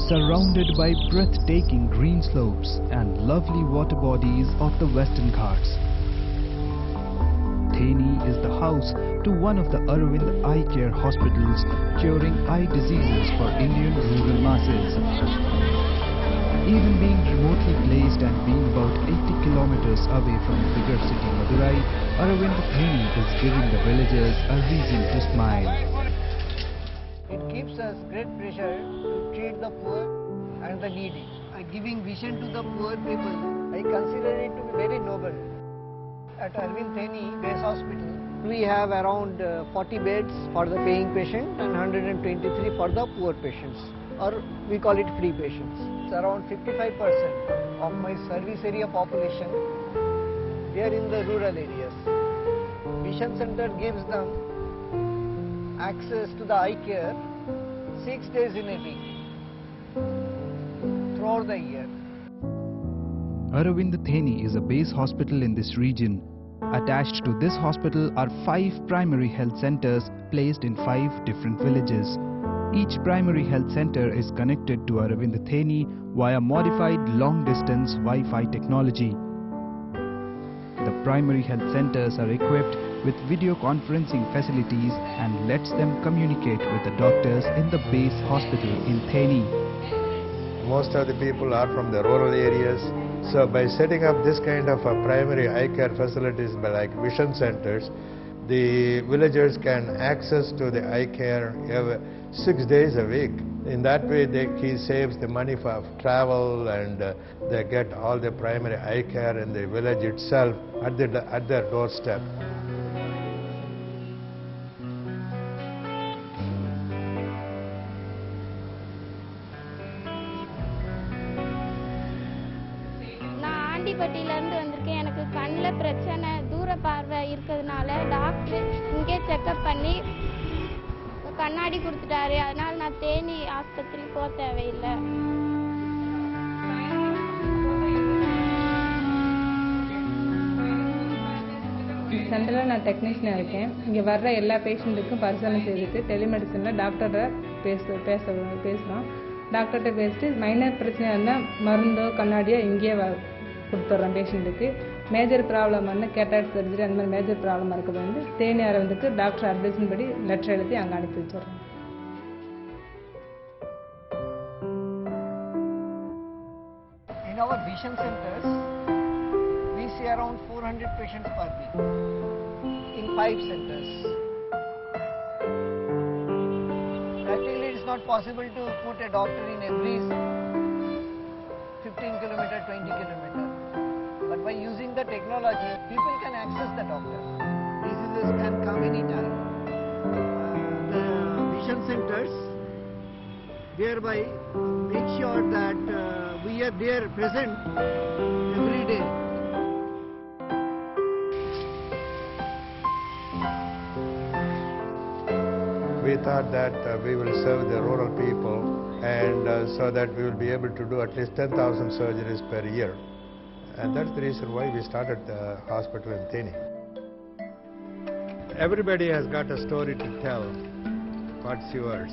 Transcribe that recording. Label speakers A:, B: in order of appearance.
A: surrounded by breathtaking green slopes and lovely water bodies of the Western Ghats. Theni is the house to one of the Aravind Eye Care hospitals curing eye diseases for Indian rural masses. Even being remotely placed and being about 80 kilometers away from the bigger city Madurai, Aravind Theni is giving the villagers a reason to smile.
B: It gives us great pleasure to treat the poor and the needy. Giving vision to the poor people, I consider it to be very noble. At Aravind Theni Base Hospital, we have around 40 beds for the paying patient and 123 for the poor patients, or we call it free patients. It's around 55% of my service area population, they are in the rural areas. Vision Center gives them access to the eye care 6 days in a week throughout the year.
A: Aravind Theni is a base hospital in this region. Attached to this hospital are 5 primary health centers placed in 5 different villages. Each primary health center is connected to Aravind Theni via modified long-distance Wi-Fi technology. The primary health centers are equipped with video conferencing facilities and lets them communicate with the doctors in the base hospital in Theni.
C: Most of the people are from the rural areas, so by setting up this kind of primary eye care facilities like vision centers, the villagers can access to the eye care 6 days a week. In that way he saves the money for travel, and they get all the primary eye care in the village itself at their doorstep.
D: ஆண்டிப்பட்டியிலேருந்து வந்திருக்கேன். எனக்கு கண்ணில் பிரச்சனை, தூர பார்வை இருக்கிறதுனால doctor இங்கே checkup பண்ணி கண்ணாடி கொடுத்துட்டாரு. அதனால் நான் தேனி ஆஸ்பத்திரி போக தேவையில்லை.
E: சென்டரில் நான் டெக்னீஷியனாக இருக்கேன். இங்கே வர்ற எல்லா பேஷண்ட்டுக்கும் பரிசோதனை செய்துட்டு டெலிமெடிசனில் டாக்டரை பேசுகிறோம். டாக்டர்கிட்ட பேசிட்டு மைனர் பிரச்சனையாக இருந்தால் மருந்தோ கண்ணாடியோ இங்கேயே கொடுத்துட்றோம் பேஷண்ட்டுக்கு. மேஜர் ப்ராப்ளம் வந்து கேட்டாட் சர்ஜரி அந்த மாதிரி மேஜர் ப்ராப்ளமாக இருக்கிறது வந்து தேனி அரவிந்துக்கு டாக்டர் அட்வைஸின் படி லெட்டர் எழுதி அங்கே அனுப்பி வச்சிடறோம்.
B: In our vision centers, we see around 400 patients per week in 5 centers. Practically it is not possible to put a doctor in every 15 kilometer, 20 kilometer. But by using the technology, people can access the doctor. Diseases can come anytime. The vision centers thereby make sure that we are there present every day.
C: We thought that we will serve the rural people, and so that we will be able to do at least 10,000 surgeries per year. And that's the reason why we started the hospital in Theni. Everybody has got a story to tell. What's yours?